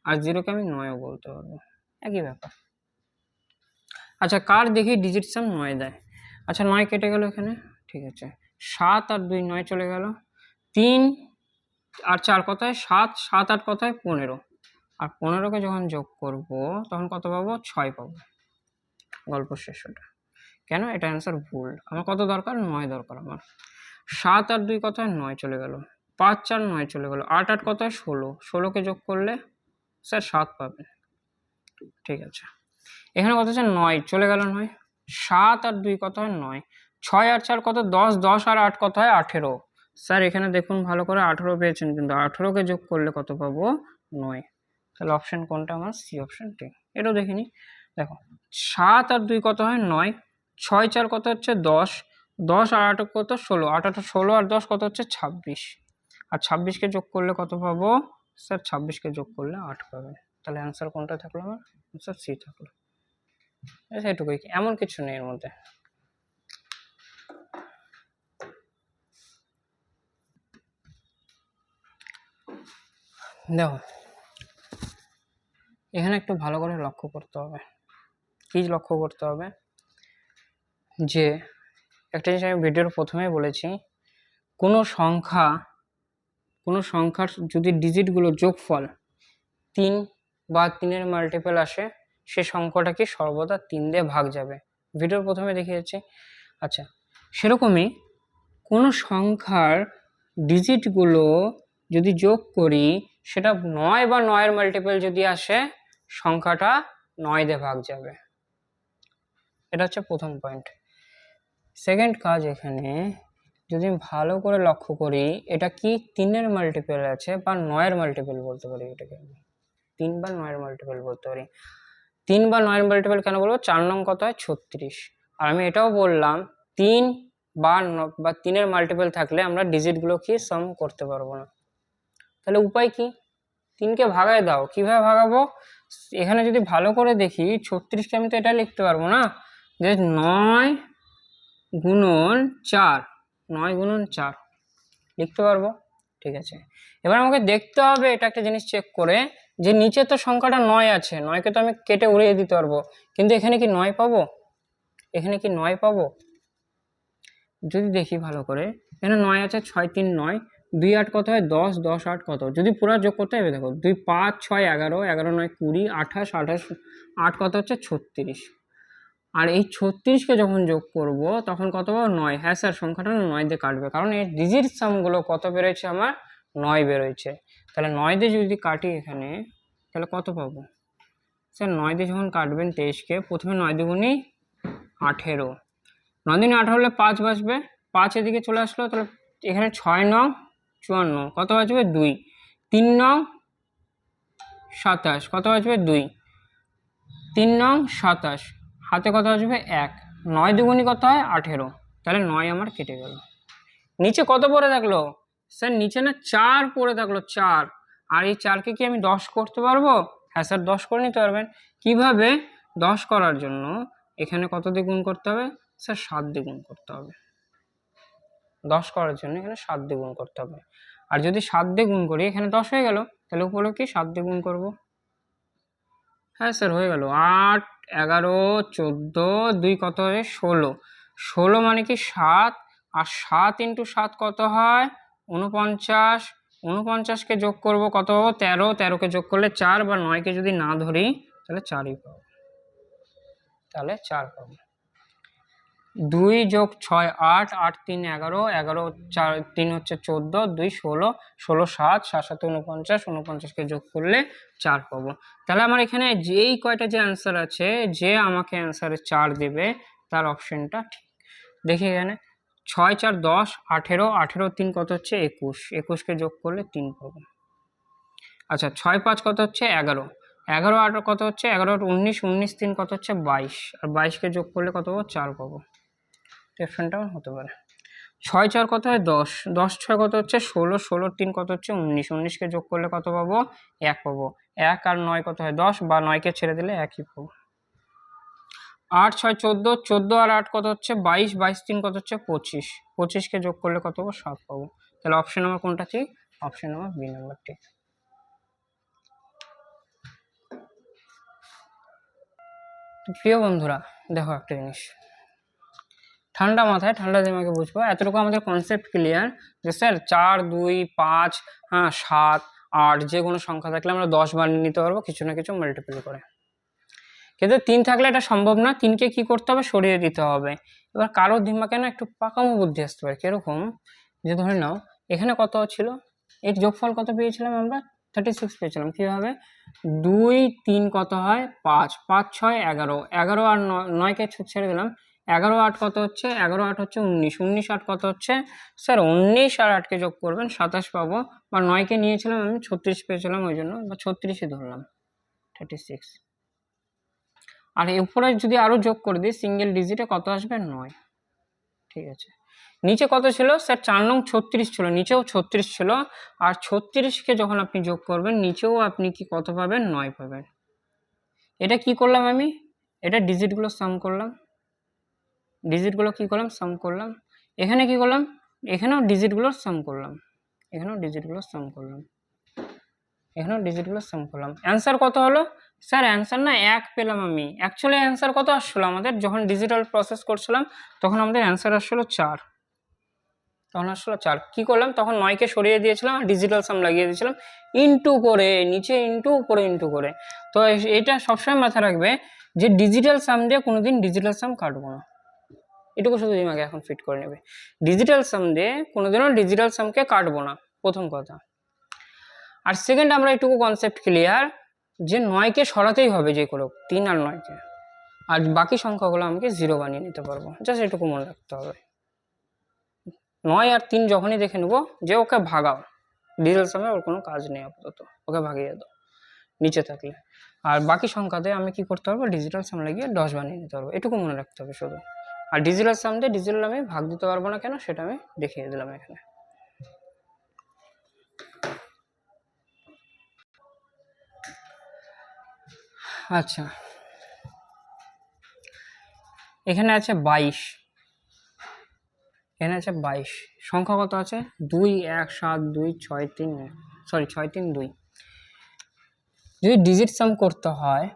আর 0কে আমি 9ও বলতে পারবো, একই ব্যাপার। আচ্ছা কার দেখি ডিজিট সাম 9 দেয়? আচ্ছা 9 কেটে গেল এখানে, ঠিক আছে। 7 আর 2 9 চলে গেল। 3 আর 4 কত হয়? 7 7 8 কত হয়? 15। আর 15কে যখন যোগ করব তখন কত পাবো? 6 পাবো। গল্প শেষ। ওটা কেন? এটা অ্যান্সার ভুল। আমার কত দরকার? 9 দরকার আমার। 7 আর 2 কত হয়? 9 চলে গেল। 5 4 9 চলে গেল। 8 8 কত হয়? 16 16কে যোগ করলে স্যার 7 পাবেন। ঠিক আছে, এখানে কত হচ্ছে? 9 চলে গেল। 9 7 আর 2 কত হয়? 9 6 আর 4 কত? 10 10 আর 8 কত হয়? 18। স্যার এখানে দেখুন ভালো করে, 18 পেয়েছেন, কিন্তু 18কে যোগ করলে কত পাবো? 9। তাহলে অপশন কোনটা আমার? সি অপশন ঠিক। এটাও দেখিনি। দেখো 7 আর 2 কত হয়? 9 6 4 কত হচ্ছে? 10 10 আর 8 কত? 16 8 8 16 আর 10 কত হচ্ছে? 26। আর 26কে যোগ করলে কত পাবো? স্যার 26কে যোগ করলে 8 পাবে। তাহলে অ্যান্সার কোনটা থাকলো আমার? অ্যান্সার সি থাকলো। সেটুকুই, এমন কিছু নেই এর মধ্যে। দেখো এখানে একটু ভালো করে লক্ষ্য করতে হবে। কি লক্ষ্য করতে হবে? যে একটা জিনিস আমি ভিডিওর প্রথমেই বলেছি, কোনো সংখ্যার যদি ডিজিটগুলো যোগফল 3 বা 3-এর মাল্টিপল আসে, সে সংখ্যাটা কি সর্বদা 3 দিয়ে ভাগ যাবে। ভিডিওর প্রথমে দেখিয়েছি। আচ্ছা সেরকমই কোনো সংখ্যার ডিজিটগুলো যদি যোগ করি, সেটা 9 বা 9-এর মাল্টিপল যদি আসে, সংখ্যাটা 9 দিয়ে ভাগ যাবে। এটা হচ্ছে প্রথম পয়েন্ট। সেকেন্ড কাজ, এখানে যদি আমি ভালো করে লক্ষ্য করি, এটা কি 3-এর মাল্টিপল আছে বা 9-এর মাল্টিপল বলতে পারি, এটাকে আমি 3 বা 9-এর মাল্টিপল বলতে পারি। 3 বা 9-এর মাল্টিপল কেন বলবো? 4 নং কত হয়? 36। আর আমি এটাও বললাম 3 বা 3-এর মাল্টিপল থাকলে আমরা ডিজিটগুলো কি সাম করতে পারবো না। তাহলে উপায় কি? 3কে ভাগায় দাও। কিভাবে ভাগাবো? এখানে যদি ভালো করে দেখি 36কে আমি তো এটা লিখতে পারবো না, যে 9 গুণন 4 9 গুণন 4 লিখতে পারবো। ঠিক আছে, এবার আমাকে দেখতে হবে এটা একটা জিনিস চেক করে, যে নিচে তো সংখ্যাটা 9 আছে, 9কে তো আমি কেটে উড়িয়ে দিতে পারবো, কিন্তু এখানে কি 9 পাবো? এখানে কি 9 পাবো? যদি দেখি ভালো করে, এখানে 9 আছে, 6 3 9 2 8 কত হয়? 10 10 8 কত? যদি পুরো যোগ করতে হবে, দেখো 2 5 6 11 11 9 20 28 28 8 কত হচ্ছে? 36। আর এই 36কে যখন যোগ করব তখন কত পাবো? 9। হ্যাঁ স্যার সংখ্যাটা 9 দিয়ে কাটবে, কারণ এর ডিজিট সামগুলো কত বেরোচ্ছে? আমার 9 বেরোচ্ছে। তাহলে 9 দিয়ে যদি কাটি এখানে, তাহলে কত পাবো? স্যার 9 দিয়ে যখন কাটবেন 23কে, প্রথমে 9 দুগুণি 18, 9 দিনে 18 হলে 5 বাঁচবে, 5 এদিকে চলে আসলো, তাহলে এখানে 6 নং 54 কত বাঁচবে? 2 3 নং 27 কত বাঁচবে? 2 3 নং 27 হাতে কত আসবে? 1 9 দুগুণি কত হয়? 18। তাহলে 9 আমার কেটে গেল। নিচে কত পড়ে থাকলো? স্যার নিচে না 4 পড়ে থাকলো, 4। আর এই 4কে কি আমি 10 করতে পারবো? হ্যাঁ স্যার 10 করে নিতে পারবেন। কিভাবে? 10 করার জন্য এখানে কত দিয়ে গুণ করতে হবে? স্যার 7 দিয়ে গুণ করতে হবে। 10 করার জন্য এখানে 7 দিয়ে গুণ করতে হবে। আর যদি 7 দিয়ে গুণ করি এখানে 10 হয়ে গেল, তাহলে উপরে কি 7 দিয়ে গুণ করব। হ্যাঁ স্যার হয়ে গেল। 8, 11, 14, 2 কত হয়? 16। 16 মানে কি 7, আর 7 × 7 কত হয়? 49। 49কে যোগ করব কত পাবো? 13। 13কে যোগ করলে 4, বা 9কে যদি না ধরি তাহলে 4ই পাবো। তাহলে 4 পাবো। 2 + 6 8, 8 × 3 11, 11 4 3 হচ্ছে 14, 2 16, 16 7, 7 7 49, 49কে যোগ করলে 4 পাবো। তাহলে আমার এখানে যেই কয়টা যে অ্যান্সার আছে, যে আমাকে অ্যান্সারে 4 দেবে তার অপশনটা ঠিক। দেখি এখানে 6 4 10, 18, 18 3 কত হচ্ছে? 21, 21কে যোগ করলে 3 পাবো। আচ্ছা 6 5 কত হচ্ছে? 11, 11 8 কত হচ্ছে? 11 8 19, 19 3 কত হচ্ছে? 22, আর 22কে যোগ করলে কত পাবো? 4 পাবো। অপশনটা হতে পারে। 6 4 কত হয়? 10, 10 6 কত হচ্ছে? 16, 16 3 কত হচ্ছে? 19, 19কে যোগ করলে কত পাবো? 1 পাবো। 1 আর 9 কত হয়? 10, বা 9কে ছেড়ে দিলে 1ই পাবো। 8 6 14, 14 আর 8 কত হচ্ছে? 22, 22 3 কত হচ্ছে? 25, 25কে যোগ করলে কত পাবো? 7 পাবো। তাহলে অপশন নাম্বার কোনটা ঠিক? অপশন নাম্বার বি নাম্বার ঠিক। প্রিয় বন্ধুরা দেখো একটা জিনিস, ঠান্ডা মাথায় ঠান্ডা দিমাগে বুঝবো। এতটুকু আমাদের কনসেপ্ট ক্লিয়ার যে স্যার 4 2 5 7 8 যে কোনো সংখ্যা থাকলে আমরা 10 বানিয়ে নিতে পারবো কিছু না কিছু মাল্টিপ্লাই করে। কিন্তু 3 থাকলে এটা সম্ভব না, 3কে কি করতে হবে? সরিয়ে দিতে হবে। এবার কারো দিমাগে না একটু পাকামো বুদ্ধি আসতে পারে, কিরকম? যে ধরে নাও এখানে কত ছিল, এর যোগফল কত পেয়েছিলাম আমরা? 36 পেয়েছিলাম। কীভাবে? 2 3 কত হয়? 5, 5 6 11, 11 আর 9কে ছেড়ে দিলাম, 11 8 কত হচ্ছে? 11 8 হচ্ছে 19, 19 8 কত হচ্ছে? স্যার 19 আর 8কে যোগ করবেন 27 পাবো, বা 9কে নিয়েছিলাম আমি 36 পেয়েছিলাম ওই জন্য, বা 36ই ধরলাম, 36। আর এর উপরে যদি আরও যোগ করে দিই সিঙ্গেল ডিজিটে কত আসবে? 9। ঠিক আছে। নিচে কত ছিল? স্যার 4 নং 36 ছিল, নিচেও 36 ছিল, আর 36কে যখন আপনি যোগ করবেন নিচেও আপনি কি কত পাবেন? 9 পাবেন। এটা কি করলাম আমি? এটা ডিজিটগুলো সাম করলাম, ডিজিটগুলো কি করলাম? সাম করলাম। এখানে কি করলাম? এখানেও ডিজিটগুলোর সাম করলাম, এখানেও ডিজিটগুলোর সাম করলাম, এখানেও ডিজিটগুলো সাম করলাম। অ্যান্সার কত হলো? স্যার অ্যান্সার না 1 পেলাম আমি। অ্যাকচুয়ালি অ্যান্সার কত আসলো আমাদের? যখন ডিজিটাল প্রসেস করছিলাম তখন আমাদের অ্যান্সার আসলো 4। তখন আসলো 4। কী করলাম? তখন 9কে সরিয়ে দিয়েছিলাম আর ডিজিটাল সাম লাগিয়ে দিয়েছিলাম, ইন্টু করে, নিচে ইন্টু উপরে ইন্টু করে। তো এটা সবসময় মাথায় রাখবে যে ডিজিটাল সাম দিয়ে কোনোদিন ডিজিটাল সাম কাটবো না, এটুকু শুধু দিমাগে এখন ফিট করে নেবে। ডিজিটাল সাম দিয়ে কোনোদিনও ডিজিটাল সামকে কাটবো না, প্রথম কথা। আর সেকেন্ড, আমরা এটুকু কনসেপ্ট ক্লিয়ার যে 9কে সরাতেই হবে যে কোনো 3 আর 9কে, আর বাকি সংখ্যাগুলো আমাকে 0 বানিয়ে নিতে পারবো, জাস্ট এটুকু মনে রাখতে হবে। 9 আর 3 যখনই দেখে নেবো যে ওকে ভাগাও, ডিজিটাল সামে ওর কোনো কাজ নেই আপাতত, ওকে ভাগিয়ে দাও নিচে থাকলে। আর বাকি সংখ্যাতে আমি কি করতে পারবো? ডিজিটাল সাম লাগিয়ে 10 বানিয়ে নিতে পারবো, এটুকু মনে রাখতে হবে শুধু। আর ডিজিটাল সাম দিয়ে ডিজিটাল আমি ভাগ দিতে পারবো না কেন সেটা আমি দেখিয়ে দিলাম এখানে। আচ্ছা এখানে আছে 22, এখানে আছে 22, সংখ্যা কত আছে? 2 1 7 2 6 3, সরি 6 3 2। যদি ডিজিট সাম করতে হয়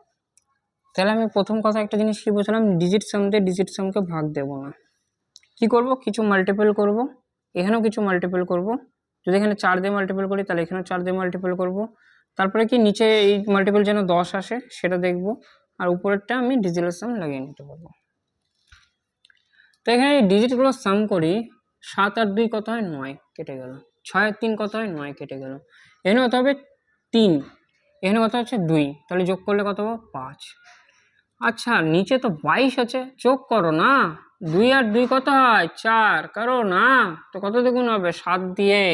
তাহলে আমি প্রথম কথা একটা জিনিস কি বলছিলাম, ডিজিট সাম দিয়ে ডিজিট সামকে ভাগ দেব না। কি করব? কিছু মাল্টিপল করব, এখানেও কিছু মাল্টিপল করব। যদি এখানে 4 দিয়ে মাল্টিপল করি তাহলে এখানেও 4 দিয়ে মাল্টিপল করব। তারপরে কি নিচে এই মাল্টিপল যেন 10 আসে সেটা দেখব, আর উপরেরটা আমি ডিজিটাল সাম লাগিয়ে নিতে পারবো। তো এখানে ডিজিটগুলো সাম করি, 7 আর 2 কত হয়? 9, কেটে গেল। 6 আর 3 কত হয়? 9, কেটে গেল। এখানে কত হবে? 3, এখানে কত হচ্ছে? 2, তাহলে যোগ করলে কত হবে? 5। আচ্ছা নিচে তো 22 আছে, যোগ করো না। 2 আর 2 কত হয়? 4, করো না। তো কত দ্বিগুণ হবে? 7 দিয়ে।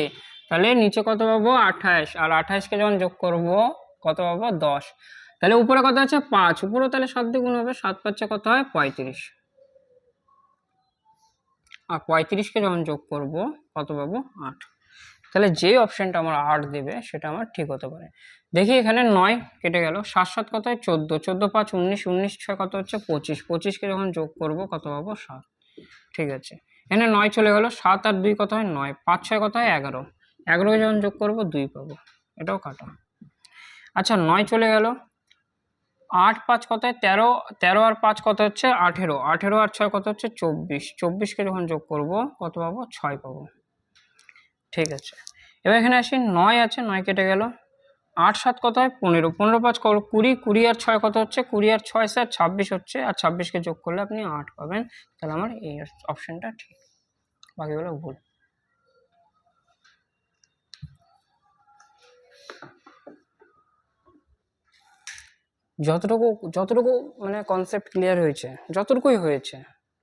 তাহলে নিচে কত পাবো? 28, আর 28কে যখন যোগ করব কত পাবো? 10। তাহলে উপরে কত আছে? 5, উপরেও তাহলে 7 দ্বিগুণ হবে, 7 5 কত হয়? 35। আর 35কে যখন যোগ করব কত পাবো? 8। তাহলে যে অপশনটা আমার 8 দেবে সেটা আমার ঠিক হতে পারে। দেখি এখানে 9 কেটে গেল, 7 7 কত হয় 14, 14 5 19, 19 6 কত হচ্ছে 25, 25কে যখন যোগ করব কত পাবো 7। ঠিক আছে, এখানে 9 চলে গেল, 7 আর 2 কত হয় 9, 5 6 কত হয় 11, 11কে যখন যোগ করব 2 পাবো, এটাও কাটা। আচ্ছা 9 চলে গেল, 8 5 কত হয় 13, 13 আর 5 কত হচ্ছে 18, 18 আর 6 কত হচ্ছে 24, 24কে যখন যোগ করব কত পাবো 6 পাবো। ঠিক আছে, এবার এখানে আসি 9 আছে, 9 কেটে গেল, 8 7 কত হয় 15, 15 5 20, 20 আর 6 কত হচ্ছে 20 আর 6 স্যার 26 হচ্ছে, আর 26কে যোগ করলে আপনি 8 পাবেন। তাহলে আমার এই অপশনটা ঠিক, বাকিগুলো ভুল। যতটুকু যতটুকু মানে কনসেপ্ট ক্লিয়ার হয়েছে, যতটুকুই হয়েছে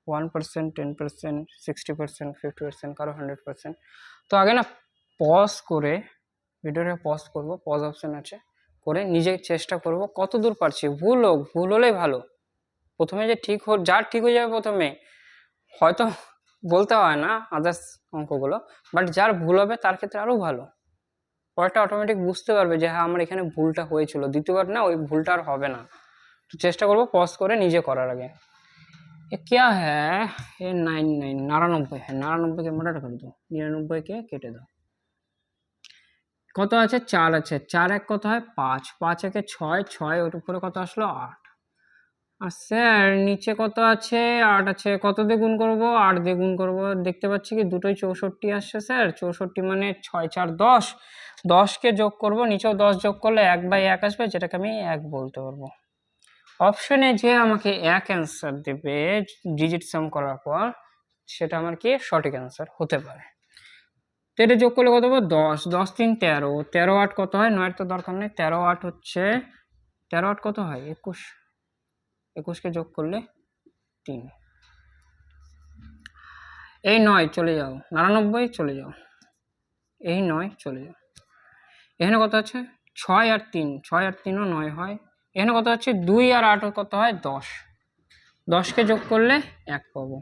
1%, 10%, 60%, 50%, কারো 100%। তো আগে না পজ করে ভিডিওটা পজ করব, পজ অপশন আছে, করে নিজে চেষ্টা করব কত দূর পারছি। ভুল হোক, ভুল হলেই ভালো, প্রথমে যে ঠিক হোক, যার ঠিক হয়ে যাবে প্রথমে হয়তো বলতে হয় না আদার্স অঙ্কগুলো, বাট যার ভুল হবে তার ক্ষেত্রে আরও ভালো, পরেরটা অটোমেটিক বুঝতে পারবে যে হ্যাঁ আমার এখানে ভুলটা হয়েছিল, দ্বিতীয়বার না ওই ভুলটা আর হবে না। তো চেষ্টা করবো পজ করে নিজে করার আগে। ये क्या है, ये 99, 99 है, 99 के मर्डर कर दो, 99 के কেটে দাও। কত আছে 4 আছে, 4 এক কত হয় 5, 5 একে 6, 6 ওর উপরে কত আসলো 8। আর স্যার নিচে কত আছে 8 আছে, কত দিয়ে গুণ করবো 8 দিয়ে গুণ করবো, দেখতে পাচ্ছি কি দুটোই 64 আসছে স্যার, 64 মানে 6 4 10, 10কে যোগ করবো, নিচেও 10 যোগ করলে 1/1 আসবে, যেটাকে আমি 1 বলতে পারবো। অপশনে যে আমাকে 1 অ্যান্সার দেবে ডিজিট সাম করার পর, সেটা আমার কি সঠিক অ্যান্সার হতে পারে। তো এটা যোগ করলে কত হবে 10, 10 3 13, 13 8 কত হয়, 9 তো দরকার নেই, 13 8 হচ্ছে 13 8 কত হয় 21, 21কে যোগ করলে 3। এই 9 চলে যাও, 99 চলে যাও, এই 9 চলে যাও, এখানে কত আছে 6 আর 3, 6 আর 3ও 9 হয়, এখানে কত আছে 2 আর 8 কত হয় 10, 10কে যোগ করলে 1 পাবো।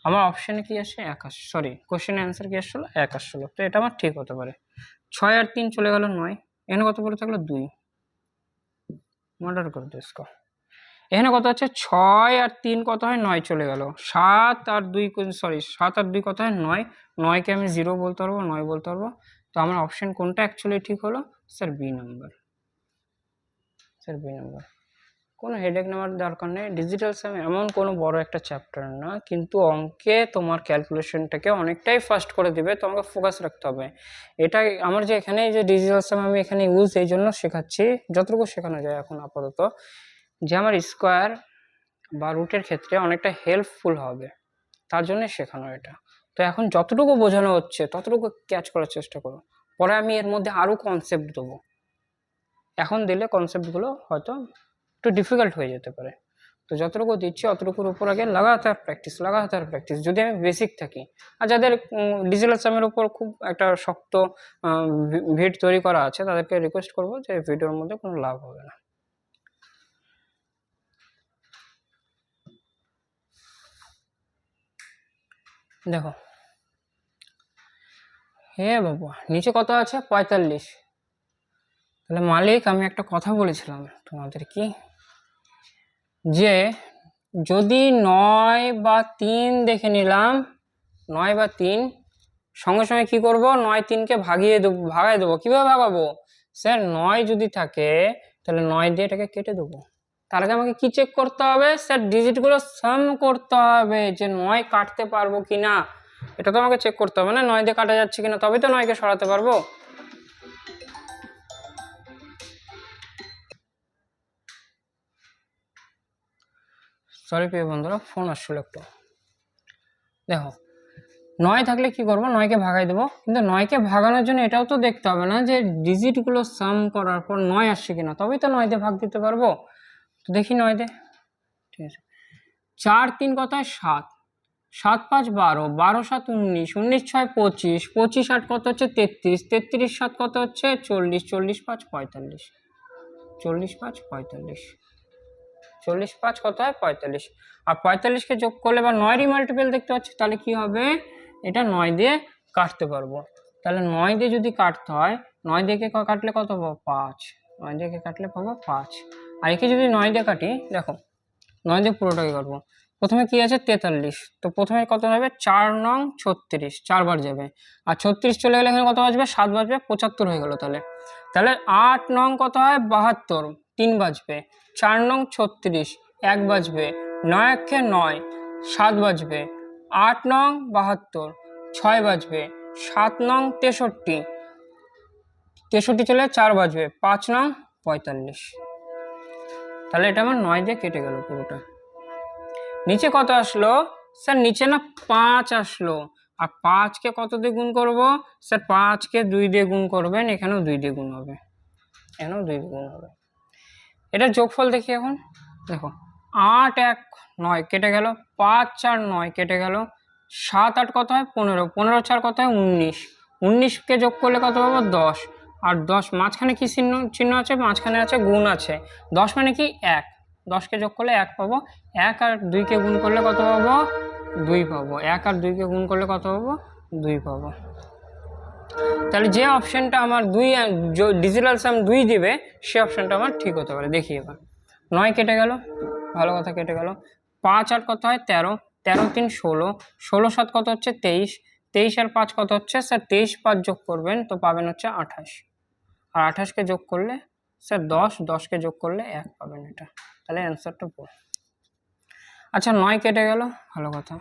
আমার অপশানে কি আসে 1 আসে, সরি কোশ্চেনের অ্যান্সার কি আসলো 1 আসলো, তো এটা আমার ঠিক হতে পারে। 6 আর 3 চলে গেল 9, এখানে কত পড়ে থাকলো 2, মর্ডার করে দিও इसको। এখানে কত আছে 6 আর 3 কত হয় 9 চলে গেল, 7 আর 2 সরি 7 আর 2 কত হয় 9, 9কে আমি 0 বলতে পারবো, 9 বলতে পারবো। তো আমার অপশন কোনটা অ্যাকচুয়ালি ঠিক হলো sir B number, sir B number. কোনো হেডেক নেওয়ার দরকার নেই, ডিজিটাল সাম এমন কোনো বড় একটা চ্যাপ্টার না, কিন্তু অঙ্কে তোমার ক্যালকুলেশনটাকে অনেকটাই ফাস্ট করে দিবে, তোমাকে ফোকাস রাখতে হবে। এটা আমার যে এখানে যে ডিজিটাল সাম আমি এখানে ইউজ এই জন্য শেখাচ্ছি, যতটুকু শেখানো যায় এখন আপাতত, যে আমার স্কোয়ার বা রুটের ক্ষেত্রে অনেকটা হেল্পফুল হবে, তার জন্য শেখানো এটা। তো এখন যতটুকু বোঝানো হচ্ছে ততটুকু ক্যাচ করার চেষ্টা করো, পরে আমি এর মধ্যে আরও কনসেপ্ট দেবো, এখন দিলে কনসেপ্টগুলো হয়তো একটু ডিফিকাল্ট হয়ে যেতে পারে। তো যতটুকু দিচ্ছি অতটুকুর উপর আগে লাগাতার প্র্যাকটিস, যদি আমি বেসিক থাকি। আর যাদের ডিজিটাল সামের উপর খুব একটা শক্ত ভিড তৈরি করা আছে, তাদেরকে রিকোয়েস্ট করবো যে ভিডিওর মধ্যে কোনো লাভ হবে না। দেখো হে বাবা, নিচে কত আছে 45, তাহলে মালিক আমি একটা কথা বলেছিলাম তোমাদের কি, যে যদি 9 বা 3 দেখে নিলাম, 9 বা 3 সঙ্গে সঙ্গে কি করব 9 3কে ভাগাই দেবো। কিভাবে ভাগাবো স্যার, 9 যদি থাকে তাহলে 9 দিয়ে এটাকে কেটে দেবো। তার আগে আমাকে কি চেক করতে হবে স্যার, ডিজিটগুলো সাম করতে হবে যে 9 কাটতে পারবো কিনা, এটা তো আমাকে চেক করতে হবে না, 9 দিয়ে কাটা যাচ্ছে কিনা, তবেই তো 9কে সরাতে পারবো। সরি প্রিয় বন্ধুরা, ফোন আসছিল একটু। দেখো 9 থাকলে কি করবো, 9কে ভাগাই দেবো, কিন্তু 9কে ভাগানোর জন্য এটাও তো দেখতে হবে না যে ডিজিটগুলো সাম করার পর 9 আসছে কিনা, তবেই তো 9 দিয়ে ভাগ দিতে পারবো। তো দেখি 9 দিয়ে, ঠিক আছে, 4 3 কত হয় 7, 7 5 12, 12 7 19, 19 6 25, 25 8 কত হচ্ছে 33, 33 7 কত হচ্ছে 40, 40 5 45, 40 5 45, 40 5 কত হয় 45, আর 45কে যোগ করলে বা 9 মাল্টিপল দেখতে পাচ্ছি, তাহলে কি হবে এটা 9 দিয়ে কাটতে পারবো। তাহলে 9 দিয়ে যদি কাটতে হয়, 9 দিয়ে কাটলে কত পাবো? 5। 9 দিয়ে কাটলে পাবো 5। আর একে যদি 9 দিয়ে কাটি, দেখো 9 দিয়ে পুরোটাকে কাটবো। প্রথমে কি আছে? 43। তো প্রথমে কত হবে? 4 নং 36, 4 বার যাবে। আর 36 চলে গেলে এখানে কত বাজবে? 7 বাজবে, 75 হয়ে গেল। তাহলে তাহলে 8 নং কত হয়? 72, 3 বাজবে। 4 নং 36, 1 বাজবে। 9 একে 9, 7 বাজবে। 8 নং 72, 6 বাজবে। 7 নং 63, 63 চলে 4 বাজবে। 5 নং 45। তাহলে এটা আমার 9 দিয়ে কেটে গেল পুরোটা। নিচে কত আসলো? স্যার নিচে না 5 আসলো। আর 5কে কত দিয়ে গুণ করব? স্যার 5কে 2 দিয়ে গুণ করবেন, এখানেও 2 দিয়ে গুণ হবে, এখানেও 2 দিয়ে গুণ হবে। এটার যোগফল দেখি এখন। দেখো 8 1 9 কেটে গেল, 5 4 9 কেটে গেল, 7 8 কত হয়? 15, 15 4 কত হয়? 19, 19কে যোগ করলে কত পাবো? 10। আর 10 মাঝখানে কি চিহ্ন আছে? মাঝখানে আছে গুণ আছে। 10 মানে কি? 1। 10কে যোগ করলে 1 পাবো। 1 আর 2কে গুণ করলে কত পাবো? 2 পাবো। 1 আর 2কে গুণ করলে কত পাবো? 2 পাবো। তাহলে যে অপশনটা আমার 2 ডিজিটাল সাম 2 দিবে, সে অপশনটা আমার ঠিক হতে পারে। দেখি এবার 9 কেটে গেল, ভালো কথা কেটে গেল। 5 আর কত হয়? 13, 13 3 16, 16 7 কত হচ্ছে? 23, 23 আর 5 কত হচ্ছে? স্যার 23 5 যোগ করবেন তো পাবেন হচ্ছে 28। আর 28কে যোগ করলে স্যার 10, 10কে যোগ করলে 1 পাবেন। এটা তাহলে অ্যান্সারটা পুরো। আচ্ছা 9 কেটে গেল, ভালো কথা।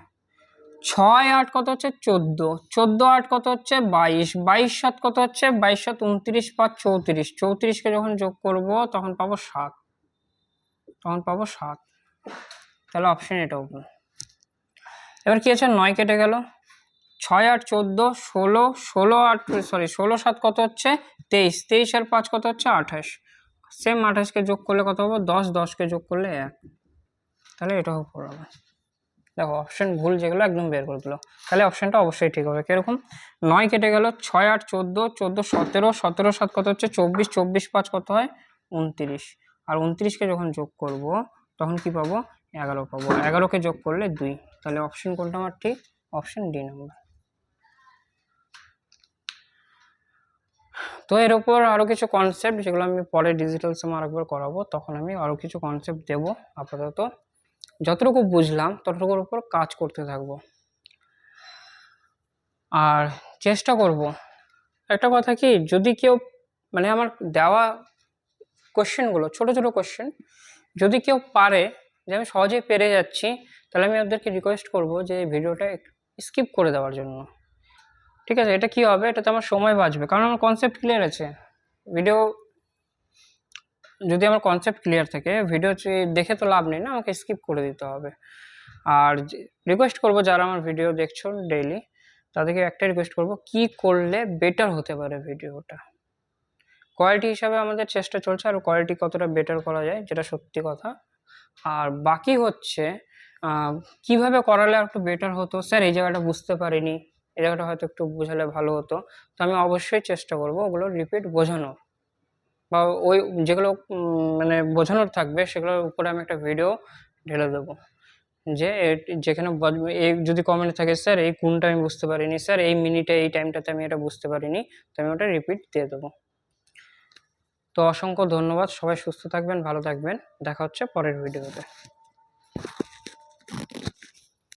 6 8 কত হচ্ছে? 14, 14 8 কত হচ্ছে? 22, 22 7 কত হচ্ছে? 22 7 29 5 34, 34কে যখন যোগ করব তখন পাবো 7, তখন পাবো 7। তাহলে অপশন এটা উপর। এবার কি আছে? 9 কেটে গেল, 6 8 14, 16, 16 8 সরি 16 7 কত হচ্ছে? 23, 23 আর 5 কত হচ্ছে? 28। সেম 28কে যোগ করলে কত পাবো? 10, 10কে যোগ করলে 1। তাহলে এটাও উপর হবে। দেখো অপশন ভুল যেগুলো একদম বের করে দিল। তাহলে অপশনটা অবশ্যই ঠিক হবে। কিরকম? 9 কেটে গেল, 6 8 14, 14 17, 17 7 কত হচ্ছে? 24, 24 5 কত হয়? 29। আর 29কে যখন যোগ করব তখন কি পাবো? 11 পাবো। 11কে যোগ করলে 2। তাহলে অপশন কোনটা আমার ঠিক? Option D number. তো এর উপর আরও কিছু কনসেপ্ট, যেগুলো আমি পরে ডিজিটাল সাম আরেকবার করাবো, তখন আমি আরও কিছু কনসেপ্ট দেবো। আপাতত যতটুকু বুঝলাম ততটুকুর উপর কাজ করতে থাকবো। আর চেষ্টা করব, একটা কথা কি, যদি কেউ মানে আমার দেওয়া কোশ্চেনগুলো ছোট ছোট কোশ্চেন যদি কেউ পারে, যে আমি সহজেই পেরে যাচ্ছি, তাহলে আমি ওদেরকে রিকোয়েস্ট করব যে এই ভিডিওটা স্কিপ করে দেওয়ার জন্য। ঠিক আছে? এটা কি হবে? এটাতে আমার সময় বাঁচবে, কারণ আমার কনসেপ্ট ক্লিয়ার আছে। ভিডিও যদি আমার কনসেপ্ট ক্লিয়ার থাকে, ভিডিও দেখে তো লাভ নেই না, আমাকে স্কিপ করে দিতে হবে। আর রিকোয়েস্ট করব যারা আমার ভিডিও দেখছো ডেইলি, তাদেরকে একটা রিকোয়েস্ট করব, কি করলে বেটার হতে পারে ভিডিওটা। কোয়ালিটি হিসাবে আমাদের চেষ্টা চলছে, আর কোয়ালিটি কতটা বেটার করা যায় যেটা সত্যি কথা। আর বাকি হচ্ছে কিভাবে করালে একটু বেটার হতো। স্যার এই জায়গাটা বুঝতে পারিনি, এই জায়গাটা হয়তো একটু বোঝালে ভালো হতো। তো আমি অবশ্যই চেষ্টা করব ওগুলো রিপিট বোঝানোর, বা ওই যেগুলো মানে বোঝানোর থাকবে সেগুলোর উপরে আমি একটা ভিডিও ঢেলে দেবো, যে যেখানে এই যদি কমেন্ট থাকে, স্যার এই কোনটা আমি বুঝতে পারিনি, স্যার এই মিনিটে এই টাইমটাতে আমি এটা বুঝতে পারিনি, তো আমি ওটা রিপিট দিয়ে দেবো। তো অসংখ্য ধন্যবাদ, সবাই সুস্থ থাকবেন, ভালো থাকবেন, দেখা হচ্ছে পরের ভিডিওতে।